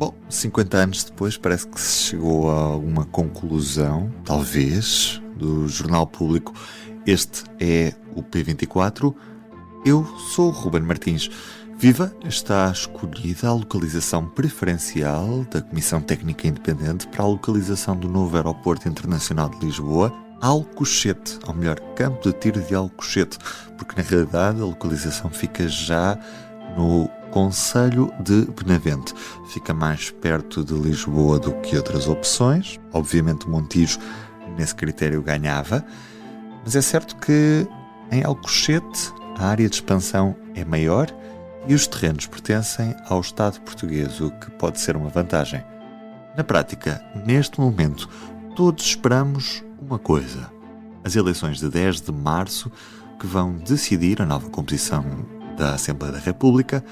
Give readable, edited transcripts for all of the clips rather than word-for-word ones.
Bom, 50 anos depois parece que se chegou a alguma conclusão, talvez, do Jornal Público. Este é o P24. Eu sou o Ruben Martins. Viva! Está escolhida a localização preferencial da Comissão Técnica Independente para a localização do novo Aeroporto Internacional de Lisboa, Alcochete, ou melhor, Campo de Tiro de Alcochete, porque na realidade a localização fica já no Concelho de Benavente. Fica mais perto de Lisboa do que outras opções. Obviamente Montijo nesse critério ganhava, mas é certo que em Alcochete a área de expansão é maior e os terrenos pertencem ao Estado português, o que pode ser uma vantagem. Na prática, neste momento, todos esperamos uma coisa: as eleições de 10 de março, que vão decidir a nova composição da Assembleia da República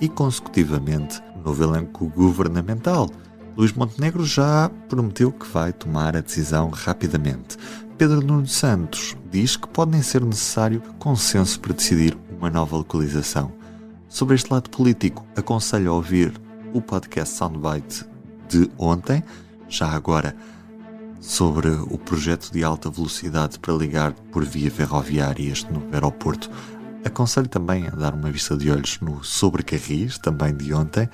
e, consecutivamente, o novo elenco governamental. Luís Montenegro já prometeu que vai tomar a decisão rapidamente. Pedro Nuno Santos diz que pode nem ser necessário consenso para decidir uma nova localização. Sobre este lado político, aconselho a ouvir o podcast Soundbite de ontem, já agora sobre o projeto de alta velocidade para ligar por via ferroviária este novo aeroporto. Aconselho também a dar uma vista de olhos no Sobre Carris, também de ontem.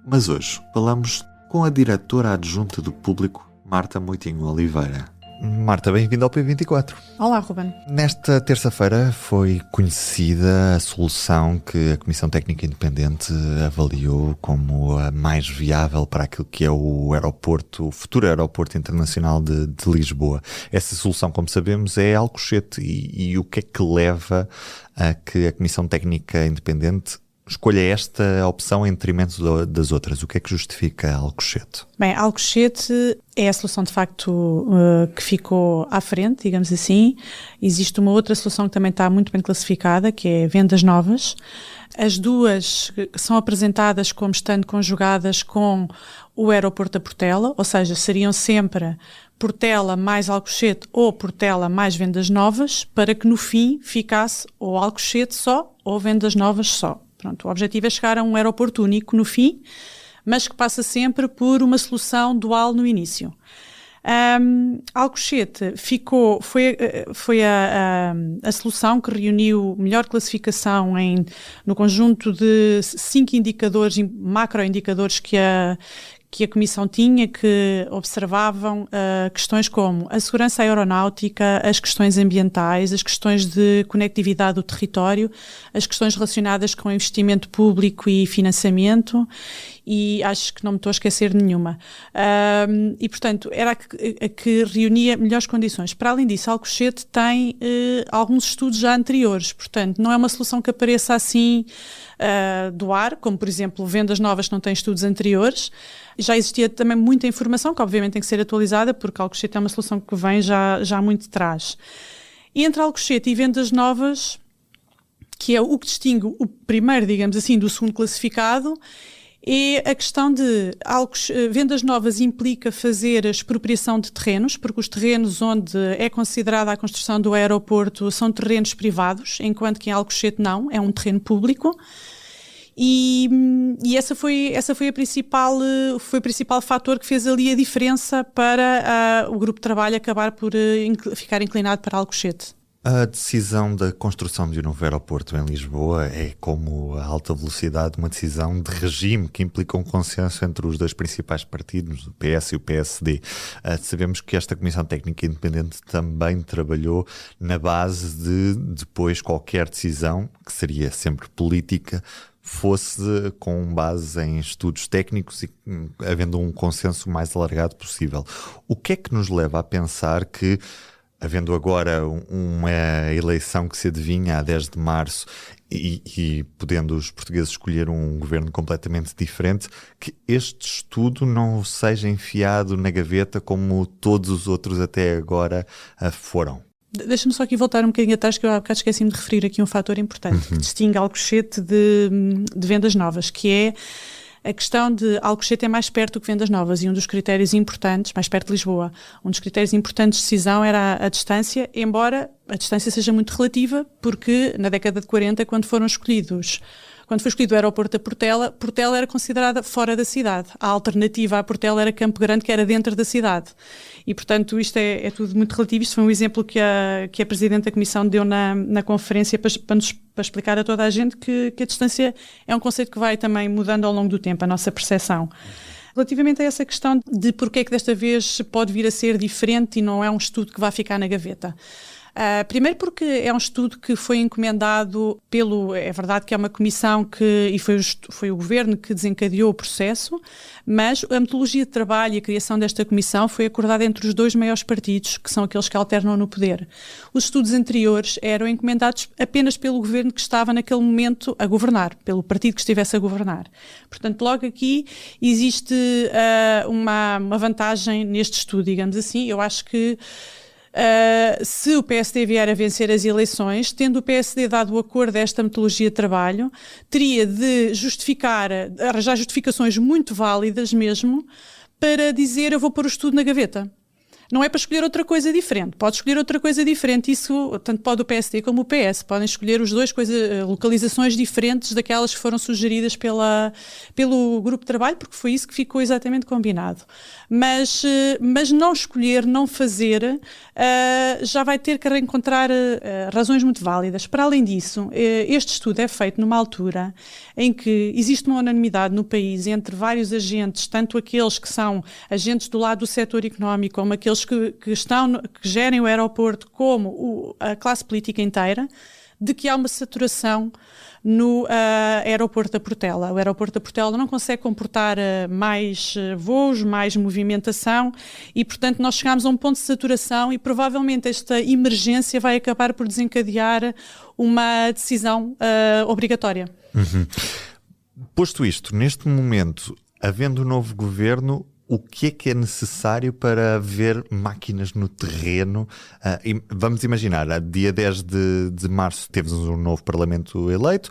Mas hoje falamos com a diretora adjunta do Público, Marta Moitinho Oliveira. Marta, bem-vinda ao P24. Olá, Ruben. Nesta terça-feira foi conhecida a solução que a Comissão Técnica Independente avaliou como a mais viável para aquilo que é o aeroporto, o futuro Aeroporto Internacional de Lisboa. Essa solução, como sabemos, é Alcochete. E o que é que leva a que a Comissão Técnica Independente escolha esta opção em detrimento das outras? O que é que justifica Alcochete? Bem, Alcochete é a solução de facto que ficou à frente, digamos assim. Existe uma outra solução que também está muito bem classificada, que é Vendas Novas. As duas são apresentadas como estando conjugadas com o aeroporto da Portela, ou seja, seriam sempre Portela mais Alcochete ou Portela mais Vendas Novas, para que no fim ficasse ou Alcochete só ou Vendas Novas só. Pronto, o objetivo é chegar a um aeroporto único no fim, mas que passa sempre por uma solução dual no início. Alcochete foi a solução que reuniu melhor classificação no conjunto de 5 indicadores, macroindicadores que a Comissão tinha, que observavam questões como a segurança aeronáutica, as questões ambientais, as questões de conectividade do território, as questões relacionadas com investimento público e financiamento, e acho que não me estou a esquecer de nenhuma. E, portanto, era a que reunia melhores condições. Para além disso, Alcochete tem alguns estudos já anteriores, portanto, não é uma solução que apareça assim do ar, como, por exemplo, Vendas Novas que não têm estudos anteriores. Já existia também muita informação, que obviamente tem que ser atualizada, porque Alcochete é uma solução que vem já muito de trás. E entre Alcochete e Vendas Novas, que é o que distingue o primeiro, digamos assim, do segundo classificado, é a questão de Vendas Novas implica fazer a expropriação de terrenos, porque os terrenos onde é considerada a construção do aeroporto são terrenos privados, enquanto que em Alcochete não, é um terreno público. E essa foi o principal fator que fez ali a diferença para o grupo de trabalho acabar por ficar inclinado para Alcochete. A decisão da construção de um novo aeroporto em Lisboa é, como a alta velocidade, uma decisão de regime que implica um consenso entre os dois principais partidos, o PS e o PSD. Sabemos que esta Comissão Técnica Independente também trabalhou na base de, depois, qualquer decisão, que seria sempre política, fosse com base em estudos técnicos e havendo um consenso mais alargado possível. O que é que nos leva a pensar que, havendo agora uma eleição que se adivinha a 10 de março e podendo os portugueses escolher um governo completamente diferente, que este estudo não seja enfiado na gaveta como todos os outros até agora foram? Deixa-me só aqui voltar um bocadinho atrás, que eu há bocado esqueci-me de referir aqui um fator importante que distingue Alcochete de Vendas Novas, que é a questão de Alcochete é mais perto do que Vendas Novas, e um dos critérios importantes, mais perto de Lisboa, um dos critérios importantes de decisão era a distância, embora a distância seja muito relativa, porque na década de 40, quando Quando foi escolhido o aeroporto da Portela, Portela era considerada fora da cidade. A alternativa à Portela era Campo Grande, que era dentro da cidade. E, portanto, isto é tudo muito relativo. Isto foi um exemplo que a Presidente da Comissão deu na conferência para explicar a toda a gente que a distância é um conceito que vai também mudando ao longo do tempo, a nossa percepção. Relativamente a essa questão de porque é que desta vez pode vir a ser diferente e não é um estudo que vai ficar na gaveta. Primeiro porque é um estudo que foi encomendado é verdade que é uma comissão e foi o Governo que desencadeou o processo, mas a metodologia de trabalho e a criação desta comissão foi acordada entre os dois maiores partidos, que são aqueles que alternam no poder. Os estudos anteriores eram encomendados apenas pelo Governo que estava naquele momento a governar, pelo partido que estivesse a governar. Portanto, logo aqui existe uma vantagem neste estudo, digamos assim. Eu acho que se o PSD vier a vencer as eleições, tendo o PSD dado o acordo a esta metodologia de trabalho, teria de arranjar justificações muito válidas mesmo para dizer eu vou pôr o estudo na gaveta. Não é para escolher outra coisa diferente. Pode escolher outra coisa diferente. Isso, tanto pode o PSD como o PS. Podem escolher os dois localizações diferentes daquelas que foram sugeridas pelo grupo de trabalho, porque foi isso que ficou exatamente combinado. Mas não escolher, não fazer, já vai ter que reencontrar razões muito válidas. Para além disso, este estudo é feito numa altura em que existe uma unanimidade no país entre vários agentes, tanto aqueles que são agentes do lado do setor económico, como aqueles que gerem o aeroporto, como a classe política inteira, de que há uma saturação no aeroporto da Portela. O aeroporto da Portela não consegue comportar mais voos, mais movimentação e, portanto, nós chegamos a um ponto de saturação e provavelmente esta emergência vai acabar por desencadear uma decisão obrigatória. Uhum. Posto isto, neste momento, havendo um novo governo, o que é necessário para ver máquinas no terreno? Vamos imaginar, dia 10 de março temos um novo Parlamento eleito.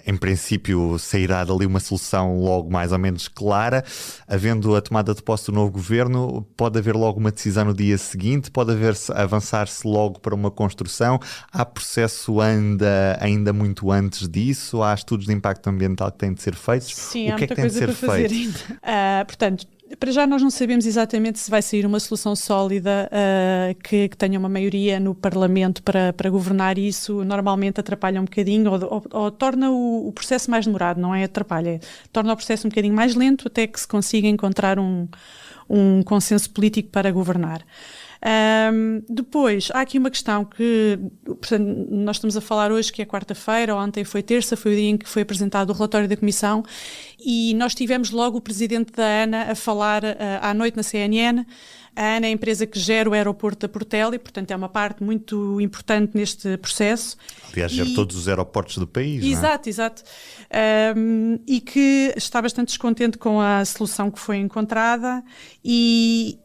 Em princípio sairá dali uma solução logo mais ou menos clara. Havendo a tomada de posse do novo governo, pode haver logo uma decisão no dia seguinte, pode avançar-se logo para uma construção. Há processo ainda muito antes disso? Há estudos de impacto ambiental que têm de ser feitos? Sim, o que é que tem de ser feito? Portanto, para já nós não sabemos exatamente se vai sair uma solução sólida que tenha uma maioria no Parlamento para governar isso. Normalmente atrapalha um bocadinho ou torna o processo mais demorado, não é atrapalha, torna o processo um bocadinho mais lento até que se consiga encontrar um consenso político para governar. Depois, há aqui uma questão que, portanto, nós estamos a falar hoje que é quarta-feira, ontem foi terça, foi o dia em que foi apresentado o relatório da Comissão e nós tivemos logo o presidente da ANA a falar à noite na CNN. A ANA é a empresa que gera o aeroporto da Portela e, portanto, é uma parte muito importante neste processo. Aliás, gera todos os aeroportos do país, exato, não é? Exato. E que está bastante descontente com a solução que foi encontrada E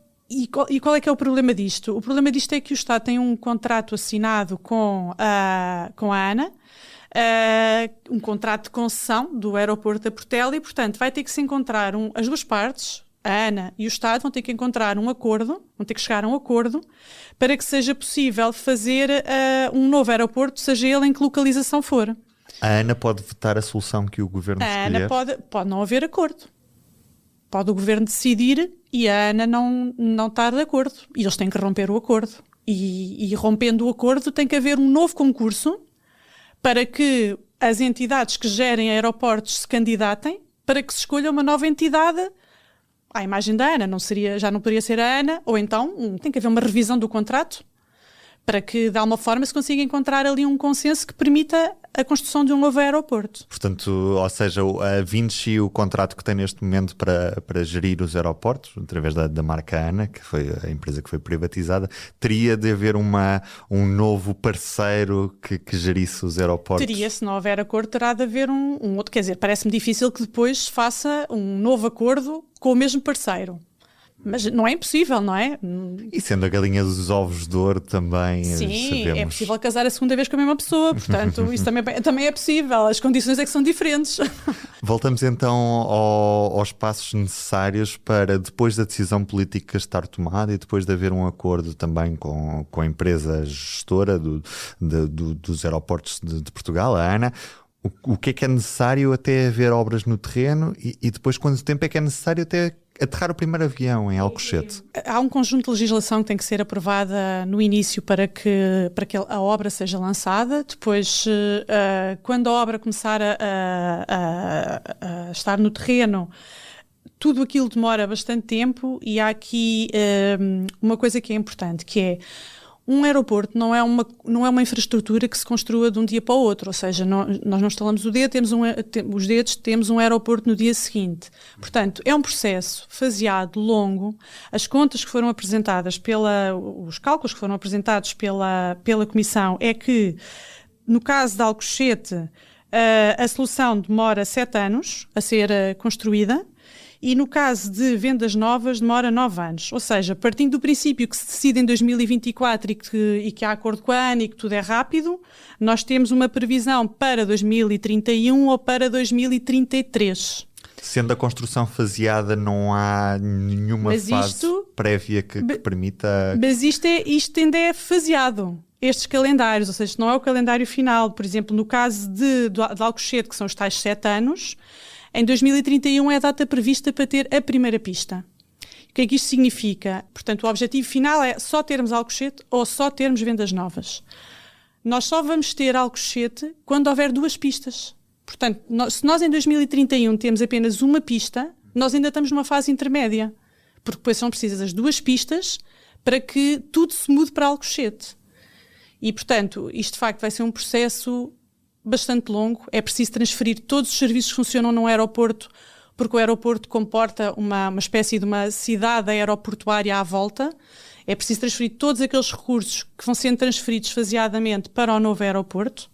qual é que é o problema disto? O problema disto é que o Estado tem um contrato assinado com a ANA, um contrato de concessão do aeroporto da Portela e, portanto, vai ter que se encontrar as duas partes, a ANA e o Estado, vão ter que encontrar um acordo, vão ter que chegar a um acordo para que seja possível fazer um novo aeroporto, seja ele em que localização for. A ANA pode vetar a solução que o Governo escolher? A ANA pode não haver acordo. Pode o Governo decidir e a ANA não estar de acordo. E eles têm que romper o acordo. E rompendo o acordo tem que haver um novo concurso para que as entidades que gerem aeroportos se candidatem para que se escolha uma nova entidade à imagem da ANA. Já não poderia ser a ANA, ou então tem que haver uma revisão do contrato para que, de alguma forma, se consiga encontrar ali um consenso que permita a construção de um novo aeroporto. Portanto, ou seja, a Vinci, o contrato que tem neste momento para gerir os aeroportos, através da marca ANA, que foi a empresa que foi privatizada, teria de haver um novo parceiro que gerisse os aeroportos? Teria, se não houver acordo, terá de haver um outro. Quer dizer, parece-me difícil que depois se faça um novo acordo com o mesmo parceiro. Mas não é impossível, não é? E sendo a galinha dos ovos de ouro também, sim, sabemos. É possível casar a segunda vez com a mesma pessoa, portanto isso também é possível, as condições é que são diferentes. Voltamos então aos passos necessários para, depois da decisão política estar tomada e depois de haver um acordo também com a empresa gestora dos aeroportos de Portugal, a ANA, O que é necessário até haver obras no terreno e depois quanto tempo é que é necessário até aterrar o primeiro avião em Alcochete? Há um conjunto de legislação que tem que ser aprovada no início para que a obra seja lançada. Depois, quando a obra começar a estar no terreno, tudo aquilo demora bastante tempo e há aqui uma coisa que é importante, que é um aeroporto não é uma infraestrutura que se construa de um dia para o outro, ou seja, nós não instalamos o dedo, temos um aeroporto no dia seguinte. Portanto, é um processo faseado, longo. As contas que foram apresentadas os cálculos que foram apresentados pela Comissão é que, no caso de Alcochete, a solução demora 7 anos a ser construída. E no caso de vendas novas demora 9 anos. Ou seja, partindo do princípio que se decide em 2024 e que há acordo com a ANA e que tudo é rápido, nós temos uma previsão para 2031 ou para 2033. Sendo a construção faseada, não há nenhuma fase prévia que permita... Mas isto ainda é faseado. Estes calendários, ou seja, isto não é o calendário final. Por exemplo, no caso de Alcochete, que são os tais 7 anos... Em 2031 é a data prevista para ter a primeira pista. O que é que isto significa? Portanto, o objetivo final é só termos Alcochete ou só termos vendas novas. Nós só vamos ter Alcochete quando houver 2 pistas. Portanto, se nós em 2031 temos apenas uma pista, nós ainda estamos numa fase intermédia. Porque depois são precisas as 2 pistas para que tudo se mude para Alcochete. E, portanto, isto de facto vai ser um processo bastante longo. É preciso transferir todos os serviços que funcionam num aeroporto, porque o aeroporto comporta uma espécie de uma cidade aeroportuária à volta. É preciso transferir todos aqueles recursos que vão sendo transferidos faseadamente para o novo aeroporto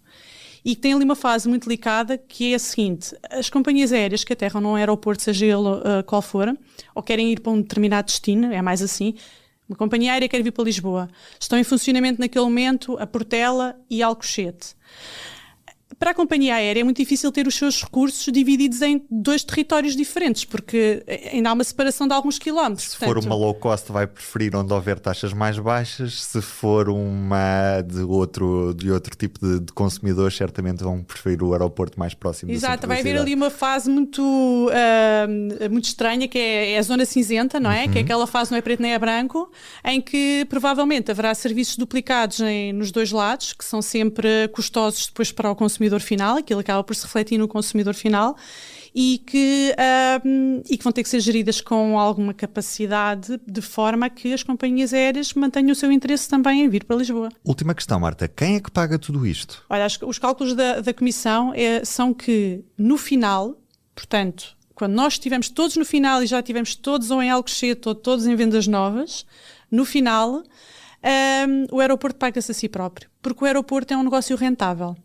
e que tem ali uma fase muito delicada, que é a seguinte: as companhias aéreas que aterram num aeroporto, seja ele qual for, ou querem ir para um determinado destino, é mais assim, uma companhia aérea quer vir para Lisboa, estão em funcionamento naquele momento a Portela e Alcochete. Para a companhia aérea é muito difícil ter os seus recursos divididos em 2 territórios diferentes, porque ainda há uma separação de alguns quilómetros. Se for uma low cost, vai preferir onde houver taxas mais baixas. Se for uma de outro tipo de consumidores, certamente vão preferir o aeroporto mais próximo. Exato, vai haver ali uma fase muito estranha, que é a zona cinzenta, não é? Que é aquela fase, não é preto nem é branco, em que provavelmente haverá serviços duplicados nos 2 lados, que são sempre custosos depois para o consumidor final, aquilo acaba por se refletir no consumidor final e que vão ter que ser geridas com alguma capacidade, de forma a que as companhias aéreas mantenham o seu interesse também em vir para Lisboa. Última questão, Marta, quem é que paga tudo isto? Olha, os cálculos da Comissão são que no final, portanto, quando nós estivermos todos no final e já estivermos todos ou em Alcochete ou todos em vendas novas, no final o aeroporto paga-se a si próprio, porque o aeroporto é um negócio rentável.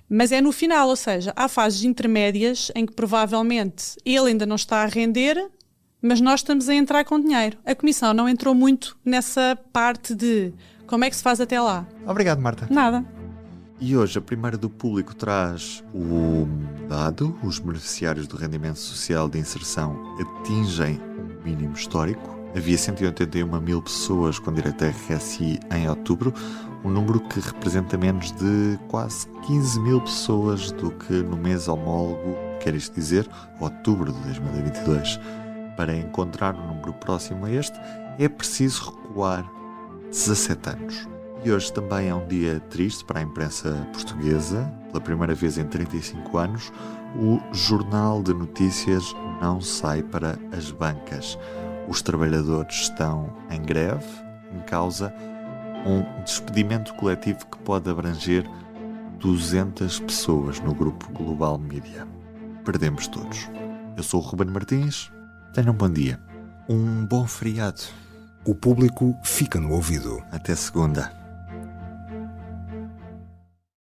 Mas é no final, ou seja, há fases intermédias em que provavelmente ele ainda não está a render, mas nós estamos a entrar com dinheiro. A Comissão não entrou muito nessa parte de como é que se faz até lá. Obrigado, Marta. Nada. E hoje a Primeira do Público traz o dado: os beneficiários do rendimento social de inserção atingem um mínimo histórico. Havia 181 mil pessoas com direito a RSI em outubro, um número que representa menos de quase 15 mil pessoas do que no mês homólogo, quer isto dizer, outubro de 2022. Para encontrar um número próximo a este, é preciso recuar 17 anos. E hoje também é um dia triste para a imprensa portuguesa. Pela primeira vez em 35 anos, o Jornal de Notícias não sai para as bancas. Os trabalhadores estão em greve, em causa um despedimento coletivo que pode abranger 200 pessoas no grupo Global Media. Perdemos todos. Eu sou o Ruben Martins. Tenham um bom dia. Um bom feriado. O Público fica no ouvido. Até segunda.